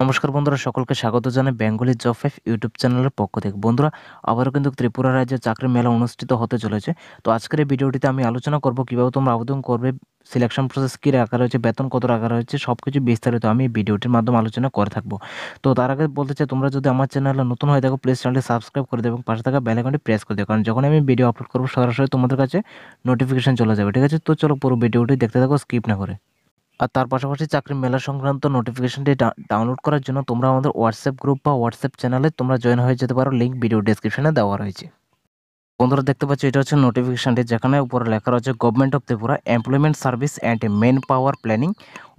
নমস্কার বন্ধুরা, সকলকে স্বাগত জানাই বেঙ্গলি জব ফাইভ ইউটিউব চ্যানেলের পক্ষ থেকে। বন্ধুরা, আবারও কিন্তু ত্রিপুরা রাজ্যে চাকরির মেলা অনুষ্ঠিত হতে চলেছে। তো আজকের এই ভিডিওটিতে আমি আলোচনা করব কিভাবে তোমরা আবেদন করবে, সিলেকশন প্রসেস কী রাখা রয়েছে, বেতন কত রাখা রয়েছে, সব কিছু বিস্তারিত আমি এই ভিডিওটির মাধ্যমে আলোচনা করে থাকবো। তো তার আগে বলতে চাই, তোমরা যদি আমার চ্যানেলে নতুন হয়ে থাকো প্লিজ চ্যানেলটি সাবস্ক্রাইব করে দেবে এবং পাশে থাকা বেল আইকনটি প্রেস করে দেবে, কারণ যখন আমি ভিডিও আপলোড করবো সরাসরি তোমাদের কাছে নোটিফিকেশন চলে যাবে। ঠিক আছে, তো চলো পুরো ভিডিওটি দেখতে থাকো স্কিপ না করে। আর তার পাশাপাশি চাকরির মেলা সংক্রান্ত নোটিফিকেশনটি ডাউনলোড করার জন্য তোমরা আমাদের হোয়াটসঅ্যাপ গ্রুপ বা হোয়াটসঅ্যাপ চ্যানেলে তোমরা জয়েন হয়ে যেতে পারো, লিঙ্ক ভিডিও ডেসক্রিপশনে দেওয়া রয়েছে। বন্ধুরা দেখতে পাচ্ছ, এটা হচ্ছে নোটিফিকেশনটি, যেখানে উপরে লেখা রয়েছে government of Tripura employment service and manpower planning,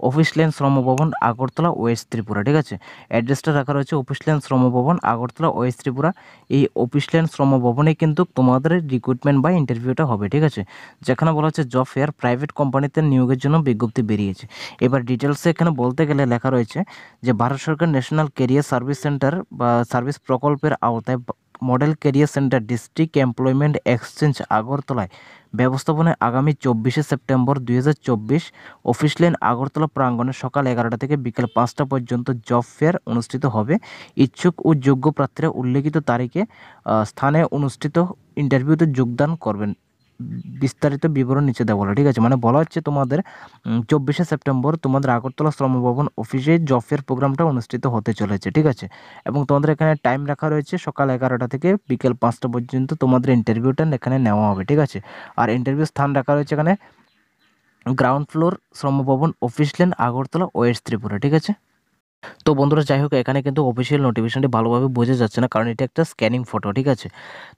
office lane Shram Bhavan, Agartala, west Tripura. ঠিক আছে, অ্যাড্রেসটা রাখা রয়েছে office lane Shram Bhavan, Agartala, west Tripura. এই অফিস লেন শ্রম ভবনে কিন্তু তোমাদের রিক্রুটমেন্ট বা ইন্টারভিউটা হবে। ঠিক আছে, যেখানে বলা হচ্ছে জব ফেয়ার, প্রাইভেট কোম্পানিতে নিয়োগের জন্য বিজ্ঞপ্তি বেরিয়েছে। এবার ডিটেলসে এখানে বলতে গেলে লেখা রয়েছে যে ভারত সরকার ন্যাশনাল কেরিয়ার সার্ভিস সেন্টার বা সার্ভিস প্রকল্পের আওতায় model career centre district employment exchange আগরতলায় ব্যবস্থাপনায় আগামী 24শে সেপ্টেম্বর 2024 অফিস লেন আগরতলা প্রাঙ্গণে সকাল 11টা থেকে বিকেল 5টা পর্যন্ত জব ফেয়ার অনুষ্ঠিত হবে। ইচ্ছুক ও যোগ্য প্রার্থীরা উল্লেখিত তারিখে স্থানে অনুষ্ঠিত ইন্টারভিউতে যোগদান করবেন। বিস্তারিত বিবরণ নিচে দেওয়া হলো। ঠিক আছে, মানে বলা হচ্ছে তোমাদের 24শে সেপ্টেম্বর তোমাদের আগরতলা শ্রমভবন অফিসে জব ফেয়ার প্রোগ্রামটা অনুষ্ঠিত হতে চলেছে। ঠিক আছে, এবং তোমাদের এখানে টাইম রাখা রয়েছে সকাল 11টা থেকে বিকেল 5টা পর্যন্ত তোমাদের ইন্টারভিউটা এখানে নেওয়া হবে। ঠিক আছে, আর ইন্টারভিউ স্থান রাখা রয়েছে এখানে ground floor, Shram Bhavan, office lane, Agartala, west Tripura. ঠিক আছে, তো বন্ধুরা যাই হোক, এখানে কিন্তু অফিসিয়াল নোটিফিকেশনটি ভালোভাবে বোঝা যাচ্ছে না, কারণ এটা একটা স্ক্যানিং ফটো। ঠিক আছে,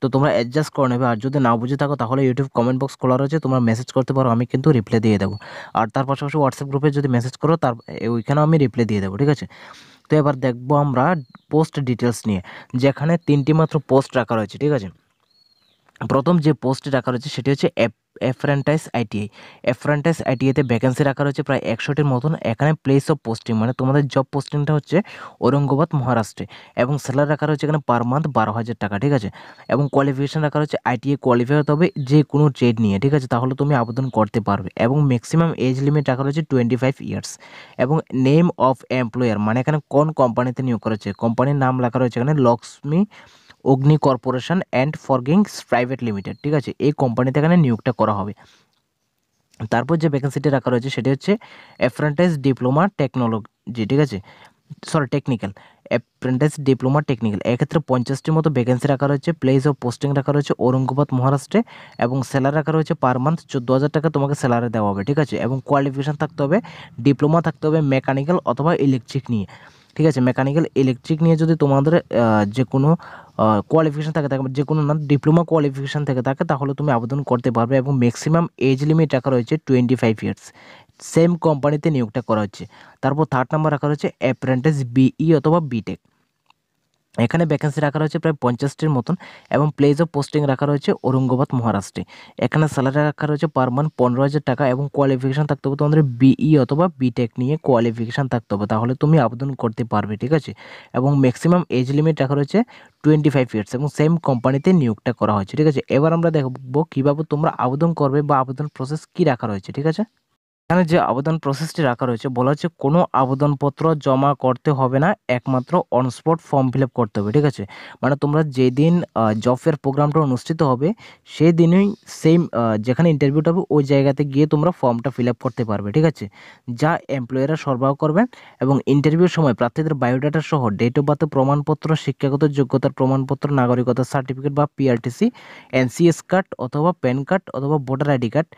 তো তোমরা অ্যাডজাস্ট করে নেবে। আর যদি না বুঝে থাকো তাহলে ইউটিউব কমেন্ট বক্স খোলা রয়েছে, তোমরা মেসেজ করতে পারো, আমি কিন্তু রিপ্লাই দিয়ে দেবো। আর তার পাশাপাশি হোয়াটসঅ্যাপ গ্রুপে যদি মেসেজ করো তার ওইখানেও আমি রিপ্লাই দিয়ে দেবো। ঠিক আছে, তো এবার দেখবো আমরা পোস্ট ডিটেলস নিয়ে, যেখানে 3টি মাত্র পোস্ট রাখা রয়েছে। ঠিক আছে, প্রথম যে পোস্টটি রাখা রয়েছে সেটি হচ্ছে অ্যাপ্রেন্টাইস আইটিআই। অ্যাপ্রেন্টাইস আইটিআইতে ভ্যাকেন্সি রাখা রয়েছে প্রায় 100টির মতন। এখানে প্লেস অফ পোস্টিং মানে তোমাদের জব পোস্টিংটা হচ্ছে ঔরঙ্গাবাদ, মহারাষ্ট্রে, এবং স্যালারি রাখা রয়েছে এখানে পার মান্থ 12,000 টাকা। ঠিক আছে, এবং কোয়ালিফিকেশান রাখা রয়েছে আইটিআই কোয়ালিফাই হতে হবে যে কোনো ট্রেড নিয়ে। ঠিক আছে, তাহলে তুমি আবেদন করতে পারবে, এবং ম্যাক্সিমাম এজ লিমিট রাখা রয়েছে 25 ইয়ার্স। এবং নেম অফ এমপ্লয়ার মানে এখানে কোন কোম্পানিতে নিয়োগ করেছে, কোম্পানির নাম লেখা রয়েছে এখানে লক্ষ্মী অগ্নি কর্পোরেশন অ্যান্ড ফরগিংস প্রাইভেট লিমিটেড। ঠিক আছে, এই কোম্পানিতে এখানে নিয়োগটা করা হবে। তারপর যে ভ্যাকেন্সিটি রাখা রয়েছে সেটি হচ্ছে অ্যাপ্রেন্টিস ডিপ্লোমা টেকনোলজি। ঠিক আছে, টেকনিক্যাল, অ্যাপ্রেন্টিস ডিপ্লোমা টেকনিক্যাল। এক্ষেত্রে 50টির মতো ভ্যাকেন্সি রাখা রয়েছে। প্লেস অফ পোস্টিং রাখা রয়েছে ঔরঙ্গাবাদ, মহারাষ্ট্রে, এবং স্যালারি রাখা রয়েছে পার মান্থ 14,000 টাকা তোমাকে স্যালারি দেওয়া হবে। ঠিক আছে, এবং কোয়ালিফিকেশান থাকতে হবে ডিপ্লোমা থাকতে হবে মেকানিক্যাল অথবা ইলেকট্রিক নিয়ে। ঠিক আছে, মেকানিক্যাল ইলেকট্রিক নিয়ে যদি তোমাদের যে কোনো কোয়ালিফিকেশান থাকে, যে কোনো না ডিপ্লোমা কোয়ালিফিকেশান থেকে থাকে তাহলে তুমি আবেদন করতে পারবে, এবং ম্যাক্সিমাম এজ লিমিট রাখা রয়েছে 25 ইয়ার্স। সেম কোম্পানিতে নিয়োগটা করা হচ্ছে। তারপর 3rd নাম্বার রাখা রয়েছে অ্যাপ্রেন্টিস বিই অথবা বিটেক। এখানে ভ্যাকেন্সি রাখা রয়েছে প্রায় 50টির মতন, এবং প্লেস অফ পোস্টিং রাখা রয়েছে ঔরঙ্গাবাদ, মহারাষ্ট্রে। এখানে স্যালারি রাখা রয়েছে পার মান্থ 15,000 টাকা, এবং কোয়ালিফিকেশান থাকতে হবে তোমাদের বিই অথবা বিটেক নিয়ে কোয়ালিফিকেশান থাকতে হবে, তাহলে তুমি আবেদন করতে পারবে। ঠিক আছে, এবং ম্যাক্সিমাম এজ লিমিট রাখা রয়েছে 25 ইয়ার্স, এবং সেম কোম্পানিতে নিয়োগটা করা হয়েছে। ঠিক আছে, এবার আমরা দেখবো কীভাবে তোমরা আবেদন করবে বা আবেদন প্রসেস কী রাখা রয়েছে। ঠিক আছে, এখানে যে আবেদন প্রসেসটি রাখা রয়েছে বলা হচ্ছে কোনো আবেদনপত্র জমা করতে হবে না, একমাত্র on spot form fill up করতে হবে। ঠিক আছে, মানে তোমরা যেদিন জব ফেয়ার প্রোগ্রামটা অনুষ্ঠিত হবে সেই দিনই সেম যেখানে ইন্টারভিউটা হবে ওই জায়গাতে গিয়ে তোমরা ফর্মটা ফিল আপ করতে পারবে। ঠিক আছে, যা এমপ্লয়াররা সরবরাহ করবেন, এবং ইন্টারভিউর সময় প্রার্থীদের বায়োডাটা সহ ডেট অফ বার্থের প্রমাণপত্র, শিক্ষাগত যোগ্যতার প্রমাণপত্র, নাগরিকতার সার্টিফিকেট বা পিআরটিসি, এনসিএস কার্ড অথবা প্যান কার্ড অথবা voter ID card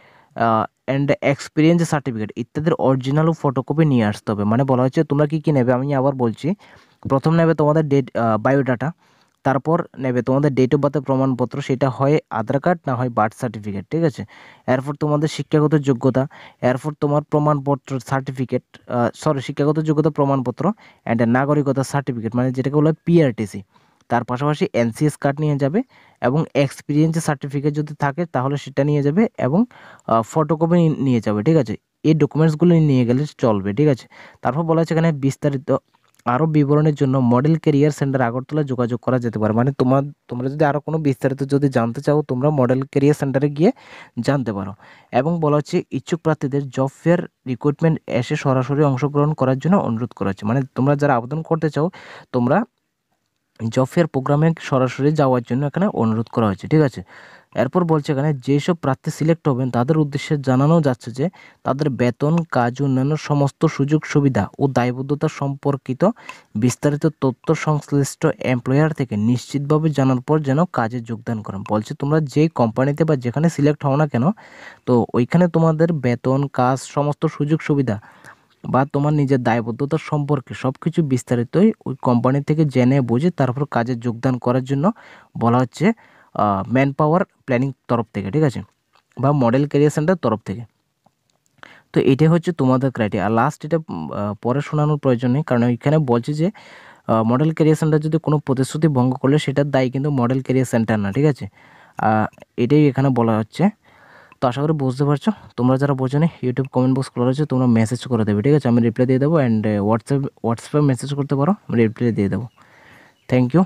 and experience certificate ইত্যাদির অরিজিনাল ও ফটোকপি নিয়ে আসতে হবে। মানে বলা হচ্ছে তোমরা কী কী নেবে, আমি আবার বলছি। প্রথম নেবে তোমাদের বায়োডাটা, তারপর নেবে তোমাদের ডেট অফ বার্থের প্রমাণপত্র, সেটা হয় আধার কার্ড না হয় বার্থ সার্টিফিকেট। ঠিক আছে, এরপর তোমাদের শিক্ষাগত যোগ্যতা, এরপর তোমার প্রমাণপত্র সার্টিফিকেট, শিক্ষাগত যোগ্যতা প্রমাণপত্র অ্যান্ড নাগরিকতা সার্টিফিকেট মানে যেটাকে বলা হয় পিআরটিসি। তার পাশাপাশি এনসিএস কার্ড নিয়ে যাবে, এবং এক্সপিরিয়েন্স সার্টিফিকেট যদি থাকে তাহলে সেটা নিয়ে যাবে, এবং ফটোকপি নিয়ে যাবে। ঠিক আছে, এই ডকুমেন্টসগুলো নিয়ে গেলে চলবে। ঠিক আছে, তারপর বলা হচ্ছে এখানে বিস্তারিত আরও বিবরণের জন্য মডেল ক্যারিয়ার সেন্টার আগরতলা যোগাযোগ করা যেতে পারে। মানে তোমরা যদি আরও কোনো বিস্তারিত যদি জানতে চাও তোমরা মডেল ক্যারিয়ার সেন্টারে গিয়ে জানতে পারো। এবং বলা হচ্ছে ইচ্ছুক প্রার্থীদের জব ফেয়ার রিক্রুটমেন্ট এসে সরাসরি অংশগ্রহণ করার জন্য অনুরোধ করা হচ্ছে। মানে তোমরা যারা আবেদন করতে চাও তোমরা জব ফেয়ার প্রোগ্রামে সরাসরি যাওয়ার জন্য এখানে অনুরোধ করা হয়েছে, ঠিক আছে। এরপর বলছে এখানে যেসব প্রার্থী সিলেক্ট হবেন তাদের উদ্দেশ্যে জানানো যাচ্ছে যে তাদের বেতন, কাজ, অন্যান্য সমস্ত সুযোগ সুবিধা ও দায়বদ্ধতা সম্পর্কিত বিস্তারিত তথ্য সংশ্লিষ্ট এমপ্লয়ার থেকে নিশ্চিতভাবে জানার পর যেন কাজে যোগদান করেন। বলছে তোমরা যেই কোম্পানিতে বা যেখানে সিলেক্ট হও না কেন, তো ওইখানে তোমাদের বেতন, কাজ, সমস্ত সুযোগ সুবিধা বা তোমার নিজের দায়বদ্ধতা সম্পর্কে সব কিছু বিস্তারিতই ওই কোম্পানি থেকে জেনে বুঝে তারপর কাজে যোগদান করার জন্য বলা হচ্ছে ম্যান পাওয়ার প্ল্যানিং তরফ থেকে, ঠিক আছে, বা মডেল ক্যারিয়ার সেন্টার তরফ থেকে। তো এটাই হচ্ছে তোমাদের ক্রাইটেরিয়া। আর লাস্ট এটা পরে শোনানোর প্রয়োজন নেই, কারণ এখানে বলছে যে মডেল ক্যারিয়ার সেন্টার যদি কোনো প্রতিশ্রুতি ভঙ্গ করলে সেটার দায়ী কিন্তু মডেল ক্যারিয়ার সেন্টার না, ঠিক আছে। এটাই এখানে বলা হচ্ছে। তো আশা করি বুঝতে পারছো। তোমরা যারা বোঝো নি ইউটিউব কমেন্ট বক্স খোলা রয়েছে, তোমরা মেসেজ করে দেবে, ঠিক আছে। আমি রিপ্লাই দিয়ে দেবো, অ্যান্ড হোয়াটসঅ্যাপে মেসেজ করতে পারো, আমি রিপ্লাই দিয়ে দেবো। Thank you.